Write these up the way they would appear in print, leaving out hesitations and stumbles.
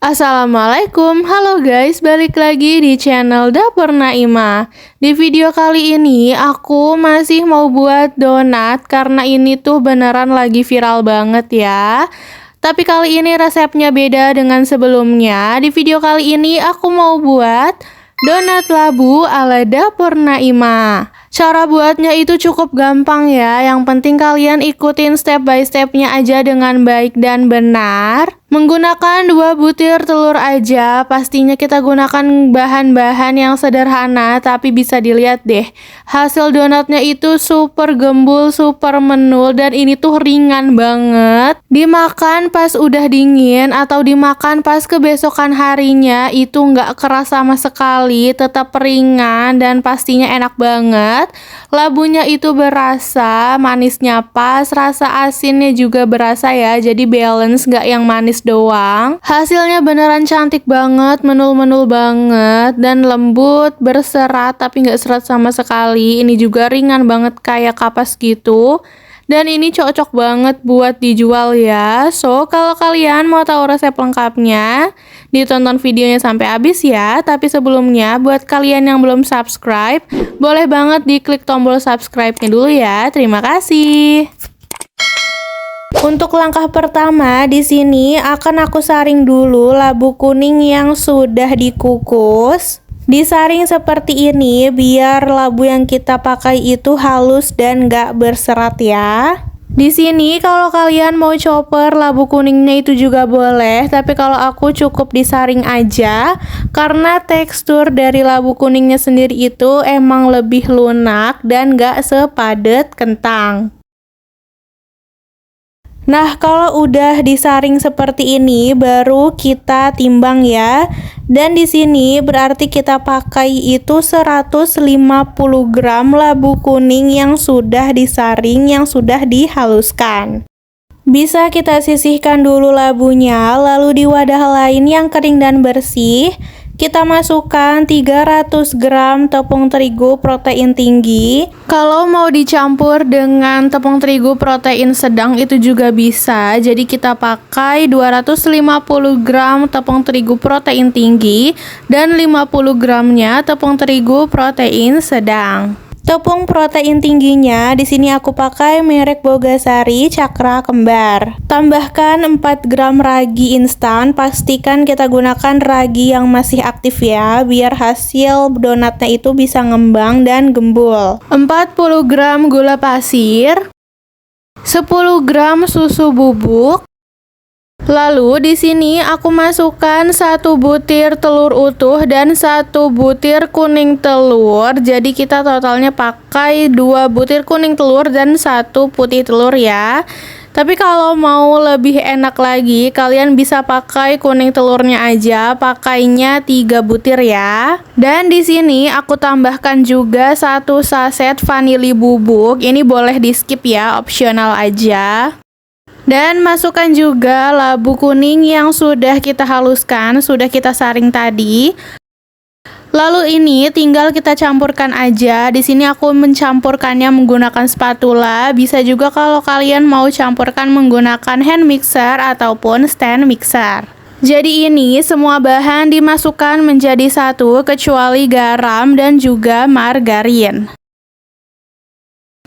Assalamualaikum, halo guys, balik lagi di channel Dapur Naimah. Di video kali ini aku masih mau buat donat karena ini tuh beneran lagi viral banget ya. Tapi kali ini resepnya beda dengan sebelumnya. Di video kali ini aku mau buat donat labu ala Dapur Naimah. Cara buatnya itu cukup gampang ya, yang penting kalian ikutin step by stepnya aja dengan baik dan benar. Menggunakan 2 butir telur aja, pastinya kita gunakan bahan-bahan yang sederhana, tapi bisa dilihat deh, hasil donatnya itu super gembul, super menul, dan ini tuh ringan banget. Dimakan pas udah dingin atau dimakan pas kebesokan harinya, itu nggak keras sama sekali, tetap ringan dan pastinya enak banget. Labunya itu berasa, manisnya pas, rasa asinnya juga berasa ya, jadi balance, nggak yang manis doang. Hasilnya beneran cantik banget, menul-menul banget, dan lembut, berserat tapi nggak serat sama sekali. Ini juga ringan banget kayak kapas gitu. Dan ini cocok banget buat dijual ya. So, kalau kalian mau tahu resep lengkapnya, ditonton videonya sampai habis ya. Tapi sebelumnya, buat kalian yang belum subscribe, boleh banget diklik tombol subscribe-nya dulu ya. Terima kasih. Untuk langkah pertama, di sini akan aku saring dulu labu kuning yang sudah dikukus. Disaring seperti ini biar labu yang kita pakai itu halus dan gak berserat ya. Di sini kalau kalian mau chopper labu kuningnya itu juga boleh, tapi kalau aku cukup disaring aja karena tekstur dari labu kuningnya sendiri itu emang lebih lunak dan gak sepadet kentang. Nah, kalau udah disaring seperti ini baru kita timbang ya. Dan di sini berarti kita pakai itu 150 gram labu kuning yang sudah disaring, yang sudah dihaluskan. Bisa kita sisihkan dulu labunya, lalu di wadah lain yang kering dan bersih kita masukkan 300 gram tepung terigu protein tinggi. Kalau mau dicampur dengan tepung terigu protein sedang itu juga bisa. Jadi kita pakai 250 gram tepung terigu protein tinggi dan 50 gramnya tepung terigu protein sedang. Tepung protein tingginya di sini aku pakai merek Bogasari Cakra Kembar. Tambahkan 4 gram ragi instan, pastikan kita gunakan ragi yang masih aktif ya, biar hasil donatnya itu bisa ngembang dan gembul. 40 gram gula pasir, 10 gram susu bubuk. Lalu di sini aku masukkan 1 butir telur utuh dan 1 butir kuning telur. Jadi kita totalnya pakai 2 butir kuning telur dan 1 putih telur ya. Tapi kalau mau lebih enak lagi, kalian bisa pakai kuning telurnya aja, pakainya 3 butir ya. Dan di sini aku tambahkan juga 1 saset vanili bubuk. Ini boleh di skip ya, opsional aja. Dan masukkan juga labu kuning yang sudah kita haluskan, sudah kita saring tadi. Lalu ini tinggal kita campurkan aja. Di sini aku mencampurkannya menggunakan spatula. Bisa juga kalau kalian mau campurkan menggunakan hand mixer ataupun stand mixer. Jadi ini semua bahan dimasukkan menjadi satu kecuali garam dan juga margarin.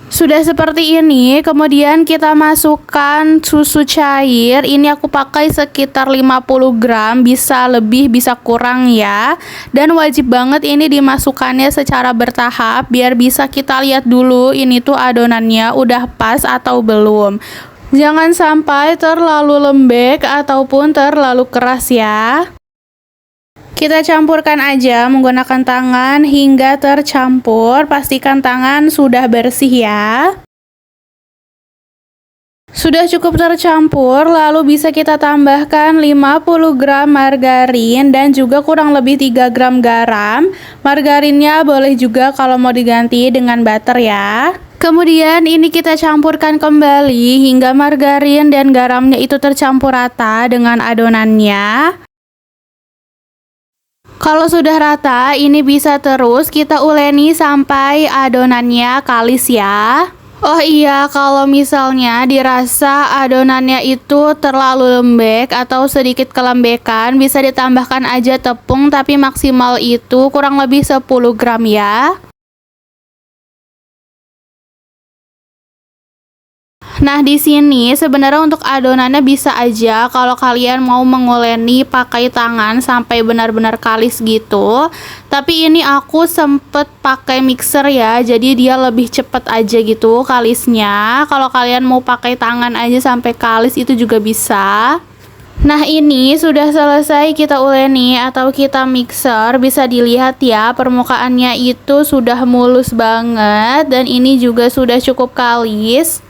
Sudah seperti ini, kemudian kita masukkan susu cair. Ini aku pakai sekitar 50 gram, bisa lebih bisa kurang ya. Dan wajib banget ini dimasukkannya secara bertahap biar bisa kita lihat dulu ini tuh adonannya udah pas atau belum. Jangan sampai terlalu lembek ataupun terlalu keras ya. Kita campurkan aja menggunakan tangan hingga tercampur. Pastikan tangan sudah bersih ya. Sudah cukup tercampur, lalu bisa kita tambahkan 50 gram margarin dan juga kurang lebih 3 gram garam. Margarinnya boleh juga kalau mau diganti dengan butter ya. Kemudian ini kita campurkan kembali hingga margarin dan garamnya itu tercampur rata dengan adonannya. Kalau sudah rata, ini bisa terus kita uleni sampai adonannya kalis ya. Oh iya, kalau misalnya dirasa adonannya itu terlalu lembek atau sedikit kelembekan, bisa ditambahkan aja tepung, tapi maksimal itu kurang lebih 10 gram ya. Nah, di sini sebenarnya untuk adonannya bisa aja kalau kalian mau menguleni pakai tangan sampai benar-benar kalis gitu. Tapi ini aku sempet pakai mixer ya, jadi dia lebih cepet aja gitu kalisnya. Kalau kalian mau pakai tangan aja sampai kalis itu juga bisa. Nah, ini sudah selesai kita uleni atau kita mixer. Bisa dilihat ya, permukaannya itu sudah mulus banget dan ini juga sudah cukup kalis.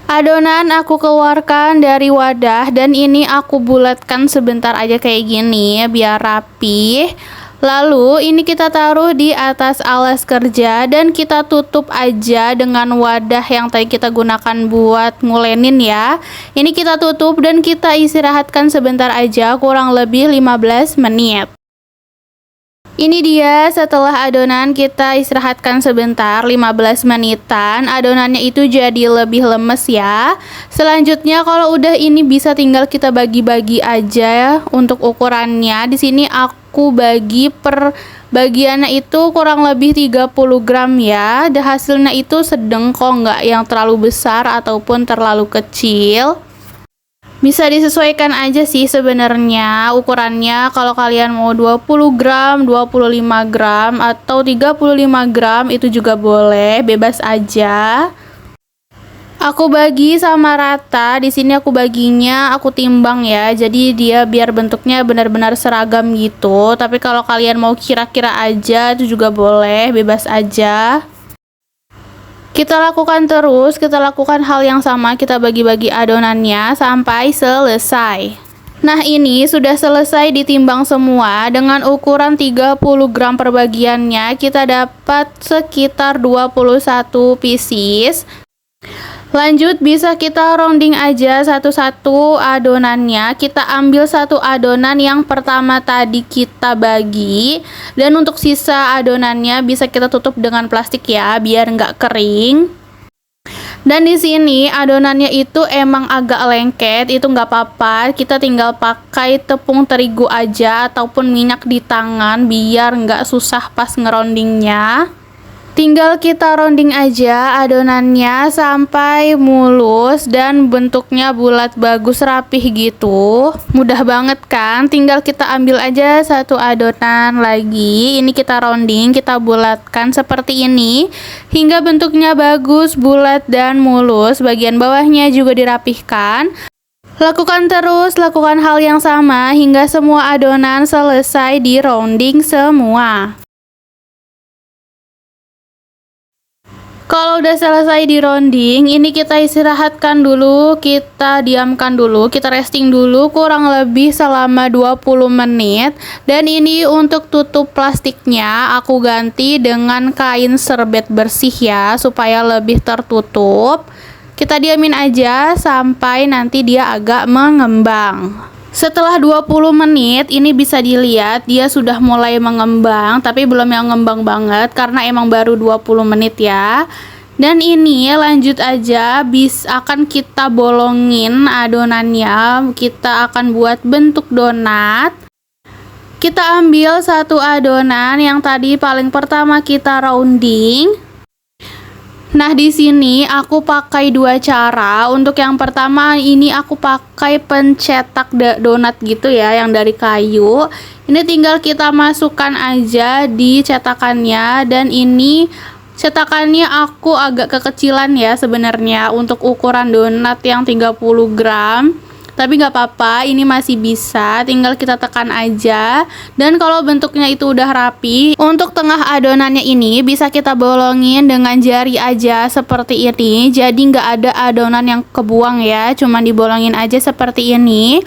Adonan aku keluarkan dari wadah dan ini aku bulatkan sebentar aja kayak gini biar rapi. Lalu ini kita taruh di atas alas kerja dan kita tutup aja dengan wadah yang tadi kita gunakan buat ngulenin ya. Ini kita tutup dan kita istirahatkan sebentar aja, kurang lebih 15 menit. Ini dia setelah adonan kita istirahatkan sebentar 15 menitan, adonannya itu jadi lebih lemes ya. Selanjutnya kalau udah ini bisa tinggal kita bagi-bagi aja untuk ukurannya. Di sini aku bagi per bagiannya itu kurang lebih 30 gram ya. Dan hasilnya itu sedang kok, nggak yang terlalu besar ataupun terlalu kecil. Bisa disesuaikan aja sih sebenarnya ukurannya, kalau kalian mau 20 gram, 25 gram, atau 35 gram itu juga boleh, bebas aja. Aku bagi sama rata, di sini aku baginya aku timbang ya, jadi dia biar bentuknya benar-benar seragam gitu. Tapi kalau kalian mau kira-kira aja itu juga boleh, bebas aja. Kita lakukan hal yang sama, kita bagi-bagi adonannya sampai selesai. Nah, ini sudah selesai ditimbang semua dengan ukuran 30 gram per bagiannya, kita dapat sekitar 21 pieces. Lanjut, bisa kita rounding aja satu-satu adonannya. Kita ambil satu adonan yang pertama tadi kita bagi, dan untuk sisa adonannya bisa kita tutup dengan plastik ya, biar nggak kering. Dan di sini adonannya itu emang agak lengket, itu nggak apa-apa. Kita tinggal pakai tepung terigu aja ataupun minyak di tangan biar nggak susah pas ngerondingnya. Tinggal kita rounding aja adonannya sampai mulus dan bentuknya bulat bagus rapih gitu. Mudah banget kan? Tinggal kita ambil aja satu adonan lagi. Ini kita rounding, kita bulatkan seperti ini hingga bentuknya bagus, bulat dan mulus. Bagian bawahnya juga dirapihkan. Lakukan terus, lakukan hal yang sama hingga semua adonan selesai di rounding semua. Kalau udah selesai di rounding, ini kita istirahatkan dulu, kita diamkan dulu, kita resting dulu kurang lebih selama 20 menit. Dan ini untuk tutup plastiknya aku ganti dengan kain serbet bersih ya, supaya lebih tertutup. Kita diamin aja sampai nanti dia agak mengembang. Setelah 20 menit ini bisa dilihat dia sudah mulai mengembang, tapi belum yang ngembang banget karena emang baru 20 menit ya. Dan ini lanjut aja, akan kita bolongin adonannya, kita akan buat bentuk donat. Kita ambil satu adonan yang tadi paling pertama kita rounding. Nah, di sini aku pakai dua cara. Untuk yang pertama ini aku pakai pencetak donat gitu ya, yang dari kayu. Ini tinggal kita masukkan aja di cetakannya, dan ini cetakannya aku agak kekecilan ya sebenarnya untuk ukuran donat yang 30 gram. Tapi nggak apa-apa, ini masih bisa, tinggal kita tekan aja. Dan kalau bentuknya itu udah rapi, untuk tengah adonannya ini bisa kita bolongin dengan jari aja seperti ini. Jadi nggak ada adonan yang kebuang ya, cuma dibolongin aja seperti ini.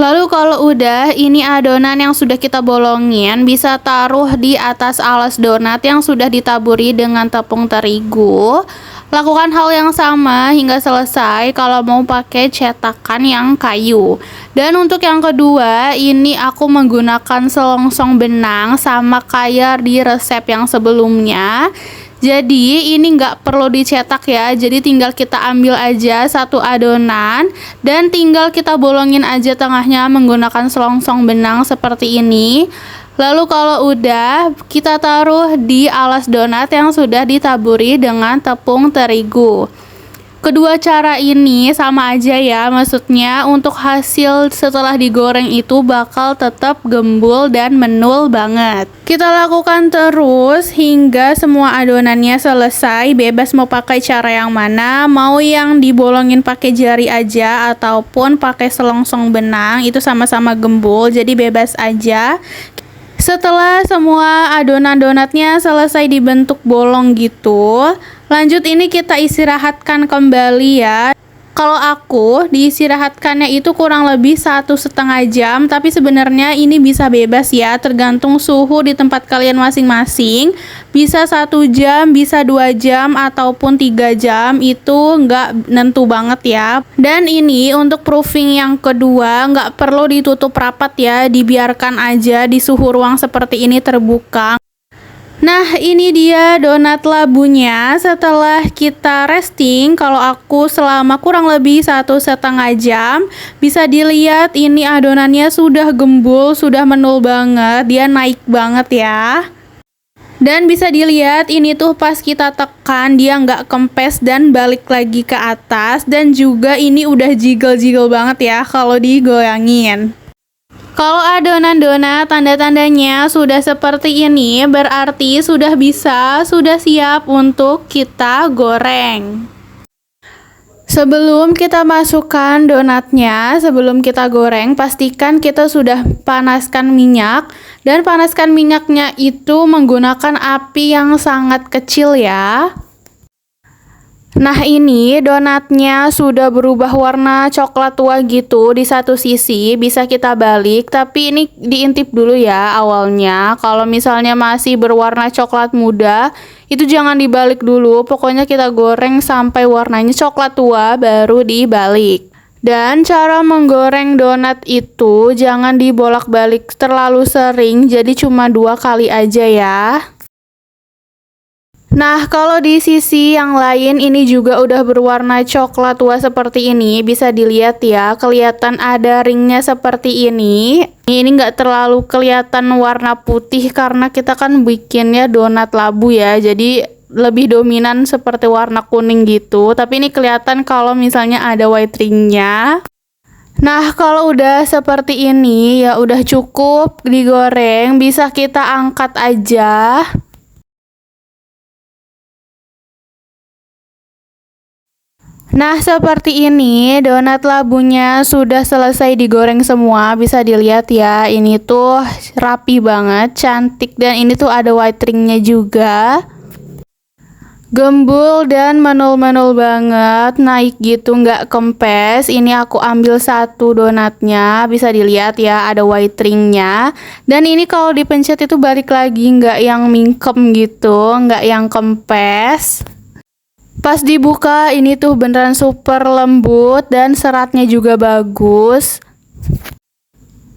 Lalu kalau udah, ini adonan yang sudah kita bolongin bisa taruh di atas alas donat yang sudah ditaburi dengan tepung terigu. Lakukan hal yang sama hingga selesai kalau mau pakai cetakan yang kayu. Dan untuk yang kedua, ini aku menggunakan selongsong benang sama kayak di resep yang sebelumnya. Jadi ini nggak perlu dicetak ya, jadi tinggal kita ambil aja satu adonan dan tinggal kita bolongin aja tengahnya menggunakan selongsong benang seperti ini. Lalu kalau udah, kita taruh di alas donat yang sudah ditaburi dengan tepung terigu. Kedua cara ini sama aja ya, maksudnya untuk hasil setelah digoreng itu bakal tetap gembul dan menul banget. Kita lakukan terus hingga semua adonannya selesai, bebas mau pakai cara yang mana, mau yang dibolongin pakai jari aja ataupun pakai selongsong benang, itu sama-sama gembul, jadi bebas aja. Setelah semua adonan donatnya selesai dibentuk bolong gitu, lanjut ini kita istirahatkan kembali ya. Kalau aku diistirahatkannya itu kurang lebih 1,5 jam, tapi sebenarnya ini bisa bebas ya, tergantung suhu di tempat kalian masing-masing. Bisa 1 jam, bisa 2 jam, ataupun 3 jam, itu nggak nentu banget ya. Dan ini untuk proofing yang kedua, nggak perlu ditutup rapat ya, dibiarkan aja di suhu ruang seperti ini terbuka. Nah, ini dia donat labunya setelah kita resting. Kalau aku selama kurang lebih 1,5 jam, bisa dilihat ini adonannya sudah gembul, sudah menul banget, dia naik banget ya. Dan bisa dilihat ini tuh pas kita tekan dia nggak kempes dan balik lagi ke atas. Dan juga ini udah jiggle-jiggle banget ya kalau digoyangin. Kalau adonan donat tanda-tandanya sudah seperti ini, berarti sudah siap untuk kita goreng. Sebelum kita masukkan donatnya, sebelum kita goreng, pastikan kita sudah panaskan minyak. Dan panaskan minyaknya itu menggunakan api yang sangat kecil ya. Nah, ini donatnya sudah berubah warna coklat tua gitu di satu sisi, bisa kita balik, tapi ini diintip dulu ya awalnya. Kalau misalnya masih berwarna coklat muda, itu jangan dibalik dulu, pokoknya kita goreng sampai warnanya coklat tua baru dibalik. Dan cara menggoreng donat itu jangan dibolak-balik terlalu sering, jadi cuma 2 kali aja ya. Nah, kalau di sisi yang lain ini juga udah berwarna coklat tua seperti ini, bisa dilihat ya, kelihatan ada ringnya seperti ini. Ini nggak terlalu kelihatan warna putih karena kita kan bikinnya donat labu ya, jadi lebih dominan seperti warna kuning gitu. Tapi ini kelihatan kalau misalnya ada white ringnya. Nah, kalau udah seperti ini ya udah cukup digoreng, bisa kita angkat aja. Nah, seperti ini donat labunya sudah selesai digoreng semua. Bisa dilihat ya, ini tuh rapi banget, cantik, dan ini tuh ada white ringnya juga. Gembul dan menul-menul banget, naik gitu nggak kempes. Ini aku ambil satu donatnya, bisa dilihat ya ada white ringnya. Dan ini kalau dipencet itu balik lagi, nggak yang mingkem gitu, nggak yang kempes. Pas dibuka ini tuh beneran super lembut dan seratnya juga bagus.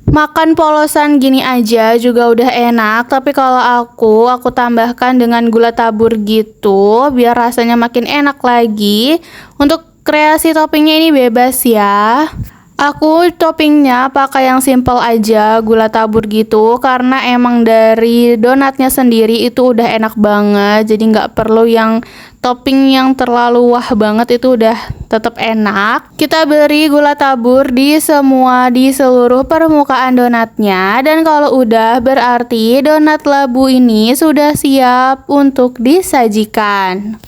Makan polosan gini aja juga udah enak, tapi kalau aku tambahkan dengan gula tabur gitu biar rasanya makin enak lagi. Untuk kreasi toppingnya ini bebas ya. Aku toppingnya pakai yang simple aja, gula tabur gitu, karena emang dari donatnya sendiri itu udah enak banget, jadi nggak perlu yang topping yang terlalu wah banget, itu udah tetap enak. Kita beri gula tabur di seluruh permukaan donatnya, dan kalau udah berarti donat labu ini sudah siap untuk disajikan.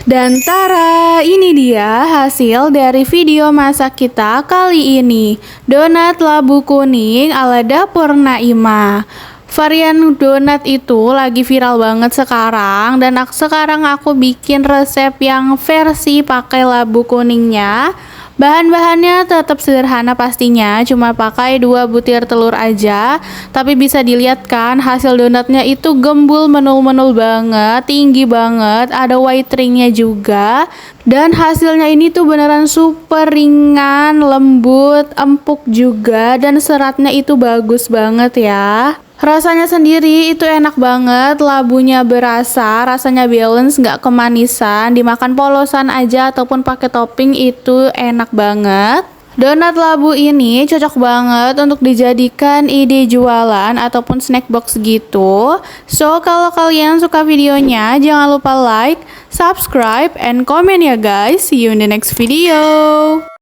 Dan tara, ini dia hasil dari video masak kita kali ini. Donat labu kuning ala dapur Naimah. Varian donat itu lagi viral banget sekarang, dan sekarang aku bikin resep yang versi pakai labu kuningnya. Bahan-bahannya tetap sederhana pastinya, cuma pakai 2 butir telur aja. Tapi bisa dilihat kan hasil donatnya itu gembul, menul-menul banget, tinggi banget, ada white ringnya juga. Dan hasilnya ini tuh beneran super ringan, lembut, empuk juga, dan seratnya itu bagus banget ya. Rasanya sendiri itu enak banget, labunya berasa, rasanya balance, nggak kemanisan, dimakan polosan aja ataupun pakai topping itu enak banget. Donat labu ini cocok banget untuk dijadikan ide jualan ataupun snack box gitu. So, kalau kalian suka videonya, jangan lupa like, subscribe, and comment ya guys. See you in the next video.